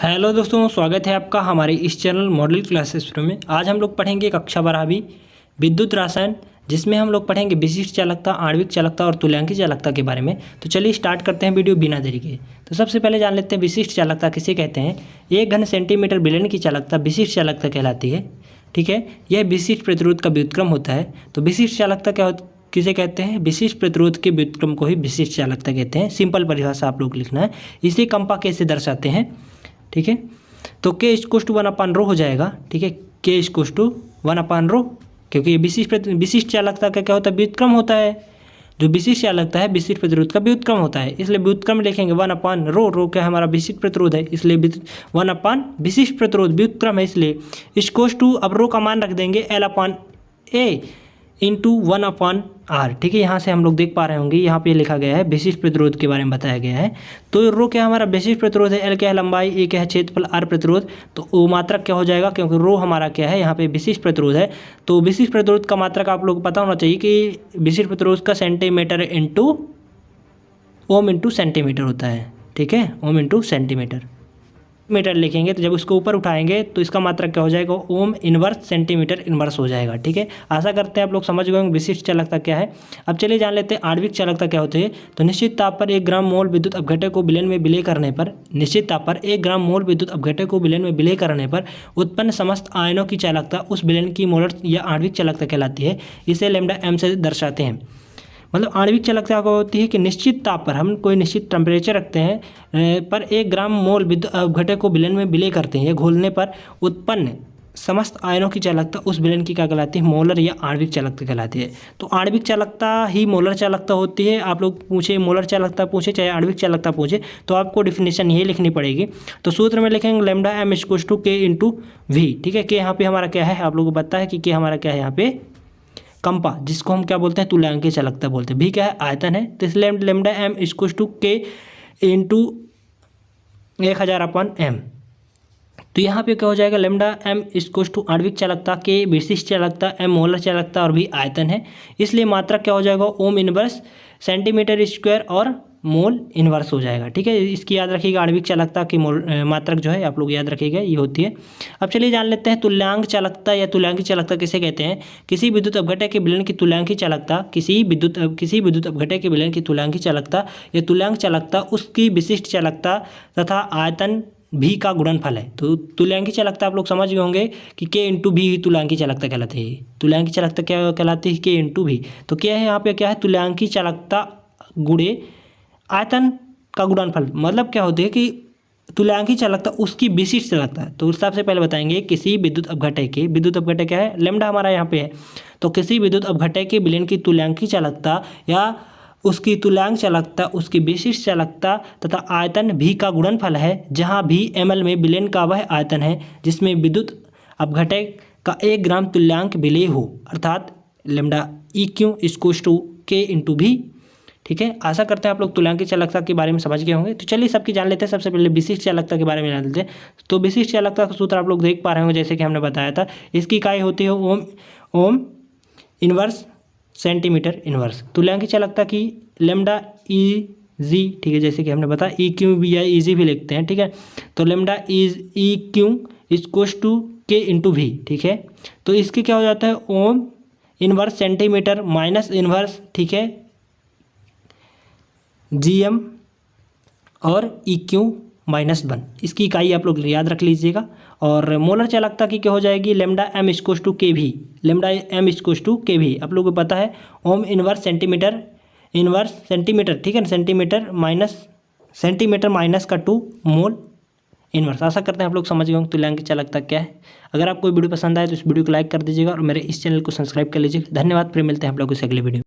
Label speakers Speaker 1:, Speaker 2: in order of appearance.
Speaker 1: Hello दोस्तों, स्वागत है आपका हमारे इस चैनल मॉडल क्लासेस में। आज हम लोग पढ़ेंगे कक्षा 12वीं विद्युत रसायन, जिसमें हम लोग पढ़ेंगे विशिष्ट चालकता, आणविक चालकता और तुल्यांकी चालकता के बारे में। तो चलिए स्टार्ट करते हैं वीडियो बिना देरी के। तो सबसे पहले जान लेते हैं विशिष्ट चालकता किसे कहते हैं। 1 घन सेंटीमीटर विलयन की चालकता विशिष्ट चालकता कहलाती है। ठीक है, यह विशिष्ट प्रतिरोध का व्युत्क्रम होता है। तो विशिष्ट चालकता क्या किसे कहते हैं? विशिष्ट प्रतिरोध के व्युत्क्रम को ही विशिष्ट चालकता कहते हैं। सिंपल परिभाषा आप लोग लिखना है। इसे कंपा कैसे दर्शाते हैं? ठीक है, तो के इक्वल्स टू 1/ρ हो जाएगा। ठीक है, के इक्वल्स टू 1/ρ, क्योंकि ये विशिष्ट चालकता का क्या होता है? व्युत्क्रम होता है। जो विशिष्ट चालकता है विशिष्ट प्रतिरोध का व्युत्क्रम होता है, इसलिए व्युत्क्रम लिखेंगे 1/ρ। रो क्या हमारा विशिष्ट प्रतिरोध है, इसलिए 1 विशिष्ट प्रतिरोध व्युत्क्रम है, इसलिए इक्वल्स टू, अब रो का मान रख देंगे L/A इंटू 1/r। ठीक है, यहाँ से हम लोग देख पा रहे होंगे, यहाँ पे लिखा गया है विशिष्ट प्रतिरोध के बारे में बताया गया है। तो रो क्या हमारा विशिष्ट प्रतिरोध है, एल क्या है लंबाई, ए क्या है क्षेत्रफल, आर प्रतिरोध। तो वो मात्रक क्या हो जाएगा, क्योंकि रो हमारा क्या है यहाँ पे विशिष्ट प्रतिरोध है। तो विशिष्ट प्रतिरोध का मात्रक आप लोग को पता होना चाहिए कि विशिष्ट प्रतिरोध का centimetre into ohm into centimetre होता है। ठीक है, ओम इंटू सेंटीमीटर मीटर लिखेंगे, तो जब उसको ऊपर उठाएंगे तो इसका मात्रक क्या हो जाएगा, ओम इनवर्स सेंटीमीटर इनवर्स हो जाएगा। ठीक है, आशा करते हैं आप लोग समझ गए होंगे विशिष्ट चालकता क्या है। अब चलिए जान लेते हैं आणविक चालकता क्या होती है। तो निश्चित ताप पर 1 ग्राम मोल विद्युत अपघटक को विलयन में विलय करने पर, निश्चित ताप पर 1 ग्राम मोल विद्युत अपघटक को विलयन में विलय करने पर उत्पन्न समस्त आयनों की चालकता उस विलयन की मोलर या आणविक चालकता कहलाती है। इसे λm से दर्शाते हैं। मतलब आणविक चालकता क्या होती है कि निश्चित ताप पर, हम कोई निश्चित टेम्परेचर रखते हैं पर 1 ग्राम मोल विद्युत अपघटक को विलयन में विलय करते हैं या घोलने पर उत्पन्न समस्त आयनों की चालकता उस विलयन की क्या कहलाती है, मोलर या आणविक चालकता कहलाती है। तो आणविक चालकता ही मोलर चालकता होती है। आप लोग पूछे मोलर चालकता पूछे चाहे आणविक चालकता पूछे, तो आपको डिफिनेशन यही लिखनी पड़ेगी। तो सूत्र में लिखेंगे λm इक्वल्स टू के इंटू वी। ठीक है, के यहाँ पे हमारा क्या है, आप लोगों को पता है कि के हमारा क्या है यहाँ पे कंपा, जिसको हम क्या बोलते हैं, तुल्यांकी चालकता बोलते हैं। भी क्या है, आयतन है। तो इसलिए λm इक्वल्स टू के इंटू 1000/m। तो यहाँ पे क्या हो जाएगा, λm इक्वल्स टू आणविक चालकता, के विशिष्ट चालकता, m मोलर चालकता और भी आयतन है। इसलिए मात्रक क्या हो जाएगा, ओम इनवर्स सेंटीमीटर स्क्वायर और मोल इनवर्स हो जाएगा। ठीक है, इसकी याद रखिएगा, आणविक चालकता की मात्रक जो है आप लोग याद रखिएगा, ये होती है। अब चलिए जान लेते हैं तुल्यांक चालकता या तुल्यांकी चालकता किसे कहते हैं। किसी विद्युत अपघटक के विलयन की तुल्यांकी चालकता, किसी विद्युत अपघटक के विलयन की तुल्यांकी चालकता या तुल्यांक चालकता उसकी विशिष्ट चालकता तथा आयतन भी का गुणनफल है। तो तुल्यांकी चालकता आप लोग समझ गए होंगे कि के इंटू भी तुल्यांकी चालकता कहलाती है। तुल्यांकी चालकता क्या कहलाती है, के इंटू भी। तो क्या है यहाँ पे, क्या है, तुल्यांकी चालकता गुणे आयतन का गुणनफल। मतलब क्या होती है कि तुल्यांकी चालकता उसकी विशिष्ट चालकता है। तो सबसे पहले बताएंगे किसी विद्युत अपघटक के, विद्युत अपघटक क्या है, लैम्डा हमारा यहाँ पे है। तो किसी विद्युत अपघटक के विलयन की तुल्यांकी चालकता या उसकी तुल्यांक चालकता उसकी विशिष्ट चालकता तथा आयतन भी का गुणनफल है, जहाँ भी ml में विलयन का वह आयतन है जिसमें विद्युत अपघटक का 1 ग्राम तुल्यांक विलय हो, अर्थात λEq इक्वल्स टू के इंटू भी। ठीक है, आशा करते हैं आप लोग तुल्यांकी चालकता के बारे में समझ गए होंगे। तो चलिए सबकी जान लेते हैं। सबसे पहले विशिष्ट चालकता के बारे में जान लेते हैं। तो विशिष्ट चालकता का सूत्र आप लोग देख पा रहे होंगे, जैसे कि हमने बताया था। इसकी इकाई होती है ओम इनवर्स सेंटीमीटर इनवर्स। तुल्यांकी चालकता की λEg। ठीक है, जैसे कि हमने बताया EQ भी या EG भी लिखते हैं। ठीक है, तो λEq इक्वल्स टू के इंटू भी। ठीक है, तो इसके क्या हो जाता है, ohm inverse centimetre minus inverse, ठीक है, GM और EQ -1। इसकी इकाई आप लोग याद रख लीजिएगा। और मोलर चालकता की क्या हो जाएगी, λm इक्वल्स टू के भी। λm इक्वल्स टू के भी आप लोगों को पता है, ohm inverse centimetre inverse centimetre. ठीक है ना, सेंटीमीटर माइनस का 2 मोल इनवर्स। आशा करते हैं आप लोग समझ गए होंगे तुल्यांकी चालकता क्या है। अगर आपको वीडियो पसंद आए तो इस वीडियो को लाइक कर दीजिएगा और मेरे इस चैनल को सब्सक्राइब कर लीजिएगा। धन्यवाद, फिर मिलते हैं आप लोगों से अगले वीडियो।